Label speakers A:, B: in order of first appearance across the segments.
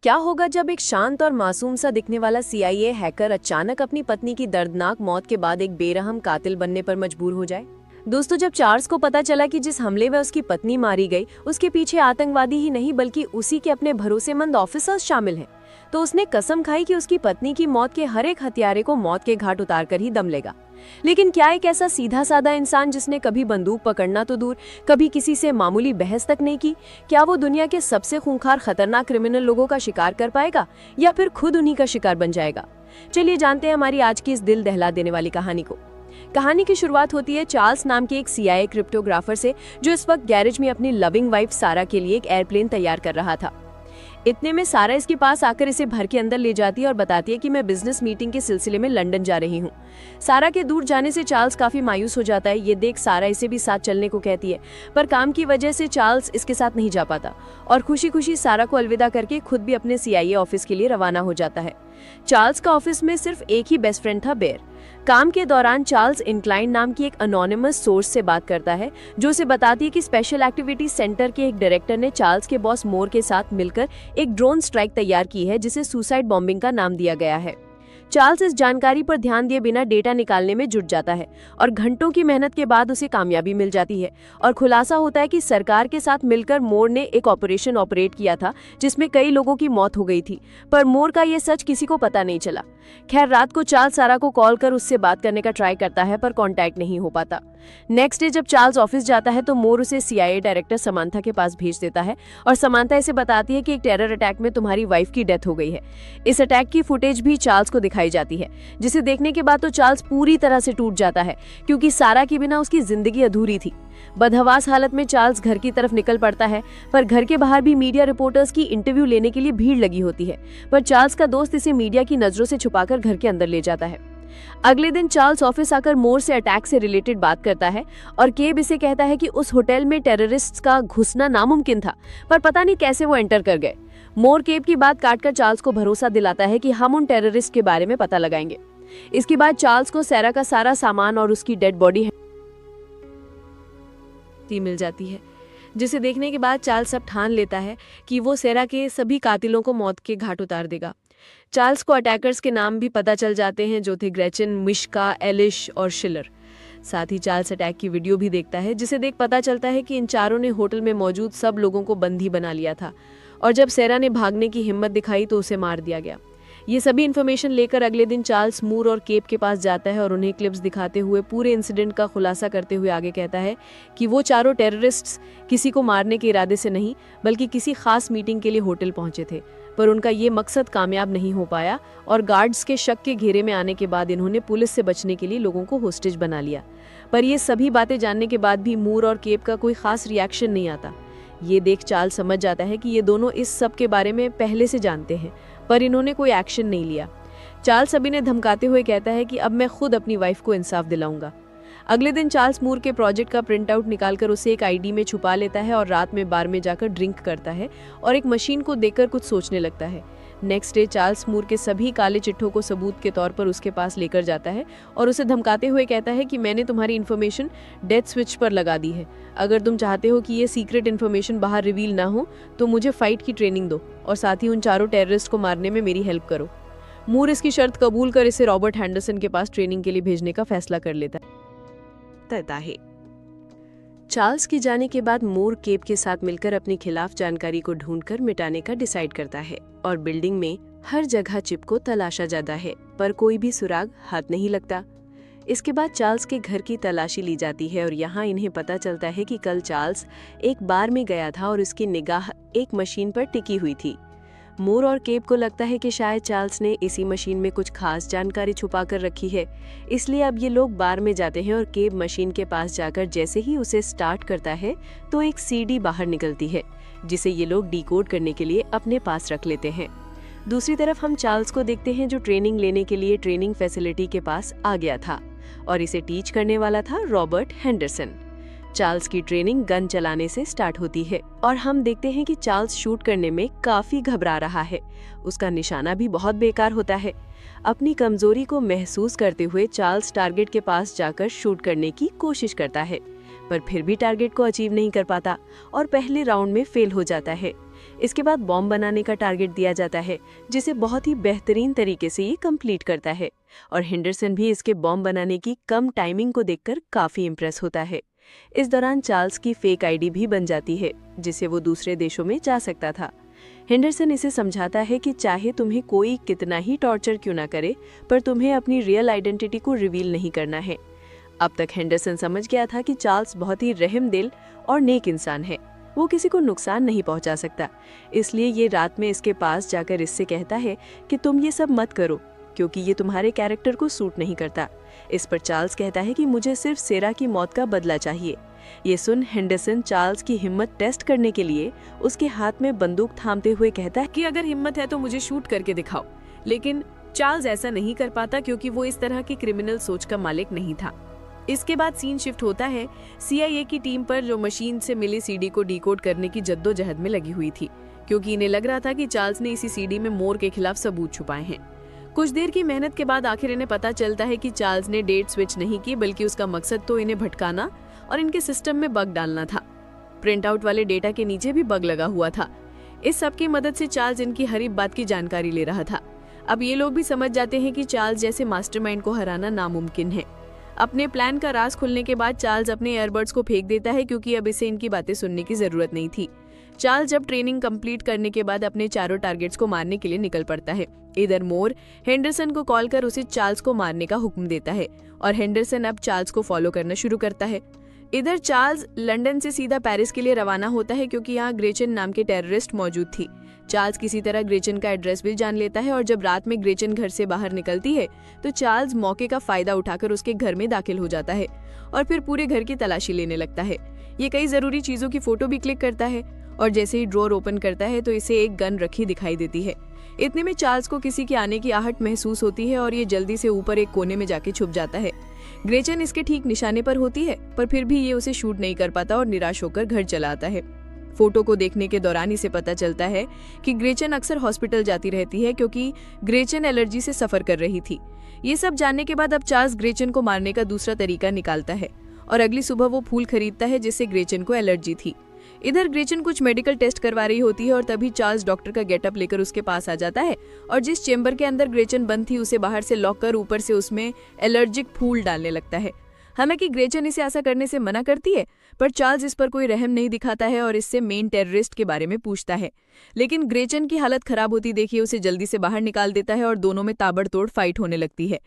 A: क्या होगा जब एक शांत और मासूम सा दिखने वाला CIA हैकर अचानक अपनी पत्नी की दर्दनाक मौत के बाद एक बेरहम कातिल बनने पर मजबूर हो जाए। दोस्तों, जब चार्ल्स को पता चला कि जिस हमले में उसकी पत्नी मारी गई उसके पीछे आतंकवादी ही नहीं बल्कि उसी के अपने भरोसेमंद ऑफिसर्स शामिल हैं, तो उसने कसम खाई कि उसकी पत्नी की मौत के हर एक हत्यारे को मौत के घाट उतार कर ही दम लेगा। लेकिन क्या एक ऐसा सीधा साधा इंसान जिसने कभी बंदूक पकड़ना तो दूर, कभी किसी से मामूली बहस तक नहीं की, क्या वो दुनिया के सबसे खूंखार खतरनाक क्रिमिनल लोगों का शिकार कर पाएगा या फिर खुद उन्हीं का शिकार बन जाएगा? चलिए जानते हैं हमारी आज की इस दिल दहला देने वाली कहानी को। कहानी की शुरुआत होती है चार्ल्स नाम के एक CIA क्रिप्टोग्राफर से, जो इस वक्त गैरेज में अपनी लविंग वाइफ सारा के लिए एक एयरप्लेन तैयार कर रहा था। इतने में सारा इसके पास आकर इसे भर के अंदर ले जाती है और बताती है कि मैं बिजनेस मीटिंग के सिलसिले में लंदन जा रही हूँ। सारा के दूर जाने से चार्ल्स काफी मायूस हो जाता है। ये देख सारा इसे भी साथ चलने को कहती है, पर काम की वजह से चार्ल्स इसके साथ नहीं जा पाता और खुशी खुशी सारा को अलविदा करके खुद भी अपने CIA ऑफिस के लिए रवाना हो जाता है। चार्ल्स का ऑफिस में सिर्फ एक ही बेस्ट फ्रेंड था, बेयर। काम के दौरान चार्ल्स इंक्लाइन नाम की एक अनोनिमस सोर्स से बात करता है, जो उसे बताती है कि स्पेशल एक्टिविटी सेंटर के एक डायरेक्टर ने चार्ल्स के बॉस मोर के साथ मिलकर एक ड्रोन स्ट्राइक तैयार की है, जिसे सुसाइड बॉम्बिंग का नाम दिया गया है। चार्ल्स इस जानकारी पर ध्यान दिए बिना डेटा निकालने में जुट जाता है और घंटों की मेहनत के बाद उसे कामयाबी मिल जाती है और खुलासा होता है कि सरकार के साथ मिलकर मोर ने एक ऑपरेशन ऑपरेट किया था जिसमें कई लोगों की मौत हो गई थी, पर मोर का यह सच किसी को पता नहीं चला। खैर, रात को चार्ल्स सारा को कॉल कर उससे बात करने का ट्राई करता है, पर कांटेक्ट नहीं हो पाता। नेक्स्ट डे जब चार्ल्स ऑफिस जाता है तो मोर उसे CIA डायरेक्टर समांथा के पास भेज देता है और समांथा इसे बताती है कि एक टेरर अटैक में तुम्हारी वाइफ की डेथ हो गई है। इस अटैक की फुटेज भी चार्ल्स को दिखाई जाती है, जिसे देखने के बाद तो चार्ल्स पूरी तरह से टूट जाता है, क्योंकि सारा के बिना उसकी जिंदगी अधूरी थी। बदहवास हालत में चार्ल्स घर की तरफ निकल पड़ता है, पर घर के बाहर भी मीडिया रिपोर्टर्स की इंटरव्यू लेने के लिए भीड़ लगी होती है, पर चार्ल्स का दोस्त इसे मीडिया की नजरों से छुपाकर घर के अंदर ले जाता है। अगले दिन चार्ल्स ऑफिस आकर मोर से अटैक से रिलेटेड बात करता है और केब इसे कहता है कि उस होटल में टेररिस्ट्स का घुसना नामुमकिन था, पर पता नहीं कैसे वो एंटर कर गए। मोर केब की बात काटकर चार्ल्स को भरोसा दिलाता है कि हम उन टेररिस्ट के बारे में पता लगाएंगे। इसके बाद चार्ल्स को सारा का सारा सामान और उसकी डेड बॉडी मिल जाती है, जिसे देखने के बाद चार्ल्स अब ठान लेता है कि वो सारा के सभी कातिलों को मौत के घाट उतार देगा। चार्ल्स को अटैकर्स के नाम भी पता चल जाते हैं, जो थे ग्रेचन, मिश्का, एलिश और शिलर। साथ ही चार्ल्स अटैक की वीडियो भी देखता है, जिसे देख पता चलता है कि इन चारों ने होटल में मौजूद सब लोगों को बंदी बना लिया था और जब सारा ने भागने की हिम्मत दिखाई तो उसे मार दिया गया। ये सभी इन्फॉर्मेशन लेकर अगले दिन चार्ल्स मूर और केप के पास जाता है और उन्हें क्लिप्स दिखाते हुए पूरे इंसिडेंट का खुलासा करते हुए आगे कहता है कि वो चारों टेररिस्ट्स किसी को मारने के इरादे से नहीं बल्कि किसी खास मीटिंग के लिए होटल पहुंचे थे, पर उनका ये मकसद कामयाब नहीं हो पाया और गार्ड्स के शक के घेरे में आने के बाद इन्होंने पुलिस से बचने के लिए लोगों को होस्टेज बना लिया। पर ये सभी बातें जानने के बाद भी मूर और केप का कोई खास रिएक्शन नहीं आता। ये देख चार्ल्स समझ जाता है कि ये दोनों इस सब के बारे में पहले से जानते हैं, पर इन्होंने कोई एक्शन नहीं लिया। चार्ल्स सभी ने धमकाते हुए कहता है कि अब मैं खुद अपनी वाइफ को इंसाफ दिलाऊंगा। अगले दिन चार्ल्स मूर के प्रोजेक्ट का प्रिंट आउट निकालकर उसे एक ID में छुपा लेता है और रात में बार में जाकर ड्रिंक करता है और एक मशीन को देखकर कुछ सोचने लगता है। नेक्स्ट डे चार्ल्स मूर के सभी काले चिट्ठों को सबूत के तौर पर उसके पास लेकर जाता है और उसे धमकाते हुए कहता है कि मैंने तुम्हारी इन्फॉर्मेशन डेथ स्विच पर लगा दी है। अगर तुम चाहते हो कि ये सीक्रेट इन्फॉर्मेशन बाहर रिवील ना हो तो मुझे फाइट की ट्रेनिंग दो और साथ ही उन चारों टेररिस्ट को मारने में मेरी हेल्प करो। मूर इसकी शर्त कबूल कर इसे रॉबर्ट हैंडरसन के पास ट्रेनिंग के लिए भेजने का फैसला कर लेता है। चार्ल्स के जाने के बाद मूर केप के साथ मिलकर अपने खिलाफ जानकारी को ढूंढकर मिटाने का डिसाइड करता है और बिल्डिंग में हर जगह चिप को तलाशा जाता है, पर कोई भी सुराग हाथ नहीं लगता। इसके बाद चार्ल्स के घर की तलाशी ली जाती है और यहाँ इन्हें पता चलता है कि कल चार्ल्स एक बार में गया था और उसकी निगाह एक मशीन पर टिकी हुई थी। मूर और केप को लगता है कि शायद चार्ल्स ने इसी मशीन में कुछ खास जानकारी छुपा कर रखी है, इसलिए अब ये लोग बार में जाते हैं और केप मशीन के पास जाकर जैसे ही उसे स्टार्ट करता है तो एक CD बाहर निकलती है, जिसे ये लोग डिकोड करने के लिए अपने पास रख लेते हैं। दूसरी तरफ हम चार्ल्स को देखते हैं, जो ट्रेनिंग लेने के लिए ट्रेनिंग फैसिलिटी के पास आ गया था और इसे टीच करने वाला था रॉबर्ट हैंडरसन। चार्ल्स की ट्रेनिंग गन चलाने से स्टार्ट होती है और हम देखते हैं कि चार्ल्स शूट करने में काफी घबरा रहा है। उसका निशाना भी बहुत बेकार होता है। अपनी कमजोरी को महसूस करते हुए चार्ल्स टारगेट के पास जाकर शूट करने की कोशिश करता है, पर फिर भी टारगेट को अचीव नहीं कर पाता और पहले राउंड में फेल हो जाता है। इसके बाद बॉम्ब बनाने का टारगेट दिया जाता है, जिसे बहुत ही बेहतरीन तरीके से ये कंप्लीट करता है। और हेंडरसन भी इसके बॉम्ब बनाने की कम टाइमिंग को देखकर काफी इम्प्रेस होता है। इस दौरान चार्ल्स की फेक आईडी भी बन जाती है, जिससे वो दूसरे देशों में जा सकता था। हेंडरसन इसे समझाता है कि चाहे तुम्हें कोई कितना ही टॉर्चर क्यों ना करे, पर तुम्हें अपनी रियल आइडेंटिटी को रिवील नहीं करना है। अब तक हेंडरसन समझ गया था कि चार्ल्स बहुत ही रहमदिल और नेक इंसान है, वो किसी को नुकसान नहीं पहुंचा सकता। इसलिए ये रात में इसके पास जाकर इससे कहता है कि तुम ये सब मत करो, क्योंकि ये तुम्हारे कैरेक्टर को सूट नहीं करता। इस पर चार्ल्स कहता है कि मुझे सिर्फ सेरा की मौत का बदला चाहिए। ये सुन हेंडरसन चार्ल्स की हिम्मत टेस्ट करने के लिए उसके हाथ में बंदूक थामते हुए कहता है कि अगर हिम्मत है तो मुझे शूट करके दिखाओ। लेकिन चार्ल्स ऐसा नहीं कर पाता, क्योंकि वो इस तरह की क्रिमिनल सोच का मालिक नहीं था। इसके बाद सीन शिफ्ट होता है CIA की टीम पर, जो मशीन से मिली CD को डिकोड करने की जद्दोजहद में लगी हुई थी, क्योंकि इन्हें लग रहा था कि चार्ल्स ने इसी CD में मोर के खिलाफ सबूत छुपाए हैं। कुछ देर की मेहनत के बाद आखिर इन्हें पता चलता है कि चार्ल्स ने डेट स्विच नहीं की, बल्कि उसका मकसद तो इन्हें भटकाना और इनके सिस्टम में बग डालना था। प्रिंट आउट वाले डेटा के नीचे भी बग लगा हुआ था। इस सब की मदद से चार्ल्स इनकी हर एक बात की जानकारी ले रहा था। अब ये लोग भी समझ जाते हैं कि चार्ल्स जैसे मास्टरमाइंड को हराना नामुमकिन है। अपने प्लान का राज खुलने के बाद चार्ल्स अपने एयरबड्स को फेंक देता है, क्योंकि अब इसे इनकी बातें सुनने की जरूरत नहीं थी। चार्ल्स जब ट्रेनिंग कंप्लीट करने के बाद अपने चारों टारगेट्स को मारने के लिए निकल पड़ता है। इधर मोर हेंडरसन को कॉल कर उसे चार्ल्स को मारने का हुक्म देता है, और हेंडरसन अब चार्ल्स को फॉलो करना शुरू करता है। इधर चार्ल्स लंदन से सीधा पेरिस के लिए रवाना होता है, क्योंकि यहाँ ग्रेचन नाम के टेररिस्ट मौजूद थी। चार्ल्स किसी तरह ग्रेचन का एड्रेस भी जान लेता है, और जब रात में ग्रेचन घर से बाहर निकलती है तो चार्ल्स मौके का फायदा उठाकर उसके घर में दाखिल हो जाता है और फिर पूरे घर की तलाशी लेने लगता है। ये कई जरूरी चीजों की फोटो भी क्लिक करता है, और जैसे ही ड्रॉर ओपन करता है तो इसे एक गन रखी दिखाई देती है। इतने में चार्ल्स को किसी के आने की आहट महसूस होती है, और ये जल्दी से ऊपर एक कोने में जाके छुप जाता है। ग्रेचन इसके ठीक निशाने पर होती है, पर फिर भी ये उसे शूट नहीं कर पाता और निराश होकर घर चला आता है। फोटो को देखने के दौरान इसे पता चलता है कि ग्रेचन अक्सर हॉस्पिटल जाती रहती है, क्योंकि ग्रेचन एलर्जी से सफर कर रही थी। ये सब जानने के बाद अब चार्ल्स ग्रेचन को मारने का दूसरा तरीका निकालता है, और अगली सुबह वो फूल खरीदता है जिससे ग्रेचन को एलर्जी थी। इधर ग्रेचन कुछ मेडिकल टेस्ट करवा रही होती है, और तभी चार्ल्स डॉक्टर का गेटअप लेकर उसके पास आ जाता है, और जिस चेंबर के अंदर ग्रेचन बंद थी उसे बाहर से लॉक कर ऊपर से उसमें एलर्जिक फूल डालने लगता है। हालांकि ग्रेचन इसे ऐसा करने से मना करती है, पर चार्ल्स इस पर कोई रहम नहीं दिखाता है और इससे मेन टेररिस्ट के बारे में पूछता है। लेकिन ग्रेचन की हालत खराब होती देखिए उसे जल्दी से बाहर निकाल देता है, और दोनों में ताबड़तोड़ फाइट होने लगती है,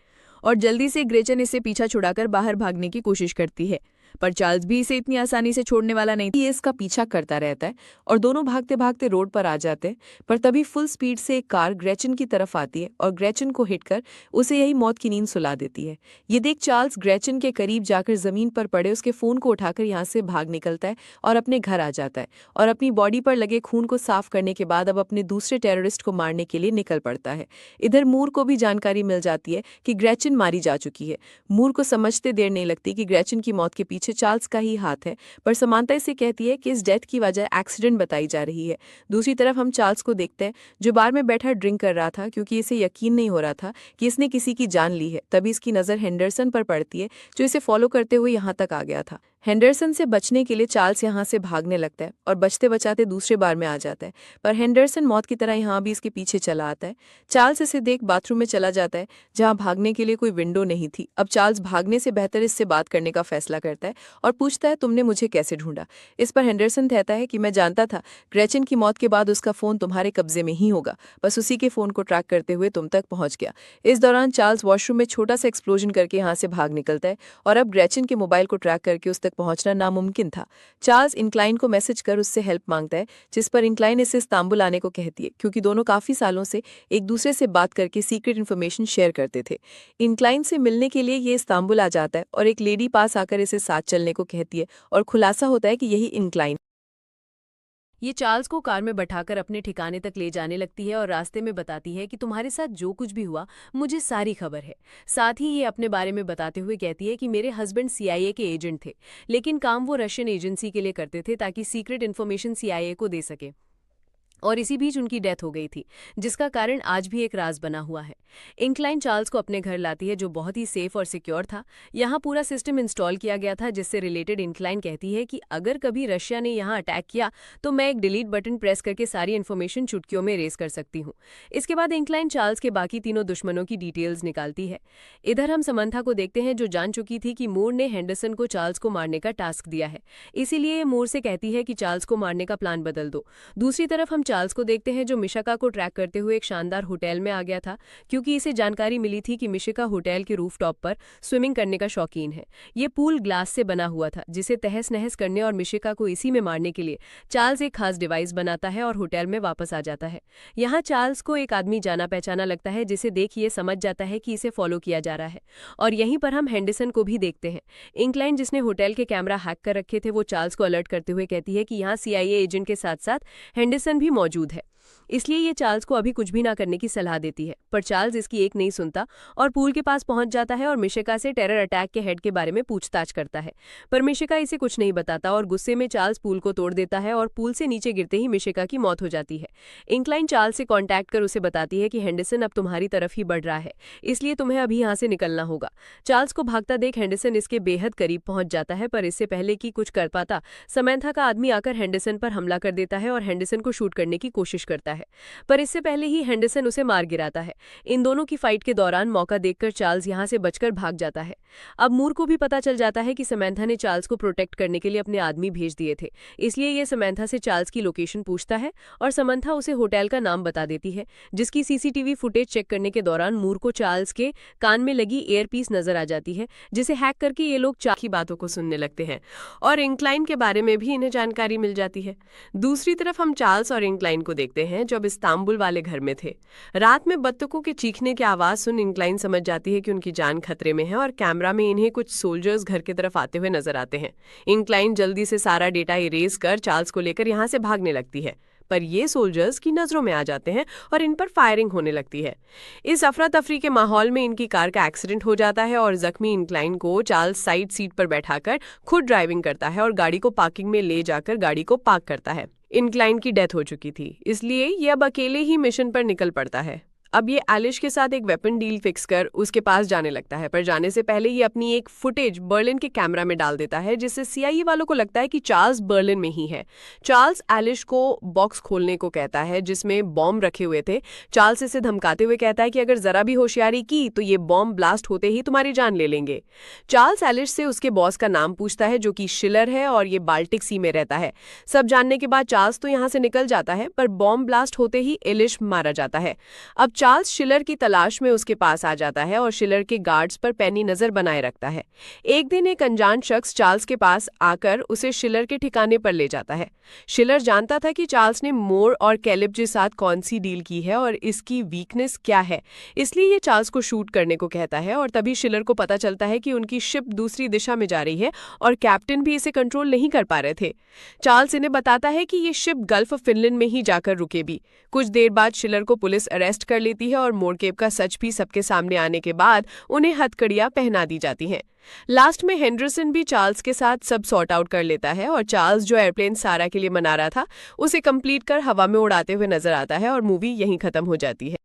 A: और जल्दी से ग्रेचन इसे पीछा छुड़ाकर बाहर भागने की कोशिश करती है। पर चार्ल्स भी इसे इतनी आसानी से छोड़ने वाला नहीं। ये इसका पीछा करता रहता है, और दोनों भागते भागते रोड पर आ जाते हैं। पर तभी फुल स्पीड से एक कार ग्रेचन की तरफ आती है, और ग्रेचन को हिट कर उसे यही मौत की नींद सुला देती है। ये देख चार्ल्स ग्रेचन के करीब जाकर जमीन पर पड़े उसके फोन को उठाकर यहाँ से भाग निकलता है और अपने घर आ जाता है, और अपनी बॉडी पर लगे खून को साफ करने के बाद अब अपने दूसरे टेररिस्ट को मारने के लिए निकल पड़ता है। इधर मूर को भी जानकारी मिल जाती है कि ग्रेचन मारी जा चुकी है। मूर को समझते देर नहीं लगती कि ग्रेचन की मौत के पीछे चार्ल्स का ही हाथ है, पर समानता इसे कहती है कि इस डेथ की वजह एक्सीडेंट बताई जा रही है। दूसरी तरफ हम चार्ल्स को देखते हैं, जो बार में बैठा ड्रिंक कर रहा था, क्योंकि इसे यकीन नहीं हो रहा था कि इसने किसी की जान ली है। तभी इसकी नज़र हेंडरसन पर पड़ती है, जो इसे फॉलो करते हुए यहाँ तक आ गया था। हेंडरसन से बचने के लिए चार्ल्स यहाँ से भागने लगता है, और बचते बचाते दूसरे बार में आ जाता है, पर हेंडरसन मौत की तरह यहाँ भी इसके पीछे चला आता है। चार्ल्स इसे देख बाथरूम में चला जाता है, जहाँ भागने के लिए कोई विंडो नहीं थी। अब चार्ल्स भागने से बेहतर इससे बात करने का फैसला करता है, और पूछता है तुमने मुझे कैसे ढूंढा। इस पर हेंडरसन कहता है कि मैं जानता था ग्रेचन की मौत के बाद उसका फोन तुम्हारे कब्जे में ही होगा, बस उसी के फोन को ट्रैक करते हुए तुम तक पहुंच गया। इस दौरान चार्ल्स वॉशरूम में छोटा सा एक्सप्लोजन करके यहाँ से भाग निकलता है, और अब ग्रेचन के मोबाइल को ट्रैक करके उस तक पहुंचना नामुमकिन था। चार्ल्स इंक्लाइन को मैसेज कर उससे हेल्प मांगता है, जिस पर इंक्लाइन इसे इस्तांबुल आने को कहती है, क्योंकि दोनों काफी सालों से एक दूसरे से बात करके सीक्रेट इन्फॉर्मेशन शेयर करते थे। इंक्लाइन से मिलने के लिए ये इस्तांबुल आ जाता है, और एक लेडी पास आकर इसे साथ चलने को कहती है, और खुलासा होता है कि यही इंक्लाइन ये चार्ल्स को कार में बैठाकर अपने ठिकाने तक ले जाने लगती है, और रास्ते में बताती है कि तुम्हारे साथ जो कुछ भी हुआ मुझे सारी खबर है। साथ ही ये अपने बारे में बताते हुए कहती है कि मेरे हस्बैंड CIA के एजेंट थे, लेकिन काम वो रशियन एजेंसी के लिए करते थे ताकि सीक्रेट इन्फॉर्मेशन CIA को दे सके, और इसी बीच उनकी डेथ हो गई थी, जिसका कारण आज भी एक राज बना हुआ है। इंक्लाइन चार्ल्स को अपने घर लाती है, जो बहुत ही सेफ और सिक्योर था। यहाँ पूरा सिस्टम इंस्टॉल किया गया था, जिससे रिलेटेड इंक्लाइन कहती है कि अगर कभी रशिया ने यहाँ अटैक किया तो मैं एक डिलीट बटन प्रेस करके सारी इन्फॉर्मेशन चुटकियों में रेस कर सकती हूँ। इसके बाद इंक्लाइन चार्ल्स के बाकी तीनों दुश्मनों की डिटेल्स निकालती है। इधर हम समंथा को देखते हैं, जो जान चुकी थी कि मूर ने हेंडरसन को चार्ल्स को मारने का टास्क दिया है, इसीलिए मूर से कहती है कि चार्ल्स को मारने का प्लान बदल दो। दूसरी तरफ हम चार्ल्स को देखते हैं, जो मिशिका को ट्रैक करते हुए एक शानदार होटल में आ गया था, क्योंकि इसे जानकारी मिली थी कि मिशिका होटल के रूफटॉप पर स्विमिंग करने का शौकीन है। ये पूल ग्लास से बना हुआ था, जिसे तहस नहस करने और मिशिका को इसी में मारने के लिए चार्ल्स एक खास डिवाइस बनाता है और होटल में वापस आ जाता है। यहाँ चार्ल्स को एक आदमी जाना पहचाना लगता है, जिसे देख ये समझ जाता है कि इसे फॉलो किया जा रहा है। और यहीं पर हम हेंडरसन को भी देखते हैं। इंक्लाइन, जिसने होटल के कैमरा हैक कर रखे थे, वो चार्ल्स को अलर्ट करते हुए कहती है कि यहाँ CIA एजेंट के साथ साथ हेंडरसन भी मौजूद है, इसलिए ये चार्ल्स को अभी कुछ भी ना करने की सलाह देती है। पर चार्ल्स इसकी एक नहीं सुनता और पूल के पास पहुंच जाता है और मिशिका से टेरर अटैक के हेड के बारे में पूछताछ करता है। पर मिशिका इसे कुछ नहीं बताता और गुस्से में चार्ल्स पूल को तोड़ देता है और पूल से नीचे गिरते ही मिशिका की मौत हो जाती है। इंक्लाइन चार्ल्स से कॉन्टैक्ट कर उसे बताती है कि हेंडरसन अब तुम्हारी तरफ ही बढ़ रहा है, इसलिए तुम्हें अभी यहाँ से निकलना होगा। चार्ल्स को भागता देख हेंडरसन इसके बेहद करीब पहुंच जाता है, पर इससे पहले कि कुछ कर पाता, समंथा का आदमी आकर हेंडरसन पर हमला कर देता है और हेंडरसन को शूट करने की कोशिश करता है, पर इससे पहले ही हेंडरसन उसे मार गिराता है। इन दोनों की फाइट के दौरान मौका देखकर चार्ल्स यहां से बचकर भाग जाता है। अब मूर को भी पता चल जाता है कि समंथा ने चार्ल्स को प्रोटेक्ट करने के लिए अपने आदमी भेज दिए थे, इसलिए ये समंथा से चार्ल्स की लोकेशन पूछता है और समंथा उसे होटल का नाम बता देती है, जिसकी CCTV फुटेज चेक करने के दौरान मूर को चार्ल्स के कान में लगी एयरपीस नजर आ जाती है, जिसे हैक करके ये लोग चार्ल्स की बातों को सुनने लगते हैं और इंक्लाइन के बारे में भी इन्हें जानकारी मिल जाती है। दूसरी तरफ हम चार्ल्स और इंक्लाइन को देखते हैं, जो अब इस्तांबुल वाले घर में थे। रात में बत्तखों के चीखने की आवाज सुन इंक्लाइन समझ जाती है कि उनकी जान खतरे में है और कैमरा में इन्हें कुछ सोल्जर्स घर की तरफ आते हुए नजर आते हैं। इंक्लाइन जल्दी से सारा डेटा इरेज कर चार्ल्स को लेकर यहां से भागने लगती है, पर ये सोल्जर्स की नजरों में आ जाते हैं और इन पर फायरिंग होने लगती है। इस अफरा तफरी के माहौल में इनकी कार का एक्सीडेंट हो जाता है और जख्मी इंक्लाइन को चार्ल्स साइड सीट पर बैठाकर खुद ड्राइविंग करता है और गाड़ी को पार्किंग में ले जाकर गाड़ी को पार्क करता है। इंक्लाइन की डेथ हो चुकी थी, इसलिए ये अब अकेले ही मिशन पर निकल पड़ता है। अब ये एलिश के साथ एक वेपन डील फिक्स कर उसके पास जाने लगता है, पर जाने से पहले ये अपनी एक फुटेज बर्लिन के कैमरा में डाल देता है, जिससे CIA वालों को लगता है कि चार्ल्स बर्लिन में ही है। चार्ल्स एलिश को बॉक्स खोलने को कहता है जिसमें बॉम्ब रखे हुए थे। चार्ल्स इसे धमकाते हुए कहता है कि अगर जरा भी होशियारी की तो ये बॉम्ब ब्लास्ट होते ही तुम्हारी जान ले लेंगे। चार्ल्स एलिश से उसके बॉस का नाम पूछता है, जो कि शिलर है और ये बाल्टिक सी में रहता है। सब जानने के बाद चार्ल्स तो यहाँ से निकल जाता है, पर बॉम्ब ब्लास्ट होते ही एलिश मारा जाता है। अब चार्ल्स शिलर की तलाश में उसके पास आ जाता है और शिलर के गार्ड्स पर पैनी नजर बनाए रखता है। एक दिन एक अनजान शख्स चार्ल्स के पास आकर उसे शिलर के ठिकाने पर ले जाता है। शिलर जानता था कि चार्ल्स ने मोर और कैलिब के साथ कौन सी डील की है और इसकी वीकनेस क्या है, इसलिए ये चार्ल्स को शूट करने को कहता है। और तभी शिलर को पता चलता है कि उनकी शिप दूसरी दिशा में जा रही है और कैप्टन भी इसे कंट्रोल नहीं कर पा रहे थे। चार्ल्स इन्हें बताता है कि ये शिप गल्फ ऑफ फिनलैंड में ही जाकर रुके भी। कुछ देर बाद शिलर को पुलिस अरेस्ट कर लेती है और मोरकेप का सच भी सबके सामने आने के बाद उन्हें हथकड़ियां पहना दी जाती हैं। लास्ट में हेंडरसन भी चार्ल्स के साथ सब सॉर्ट आउट कर लेता है और चार्ल्स जो एयरप्लेन सारा के लिए मना रहा था, उसे कंप्लीट कर हवा में उड़ाते हुए नजर आता है और मूवी यहीं खत्म हो जाती है।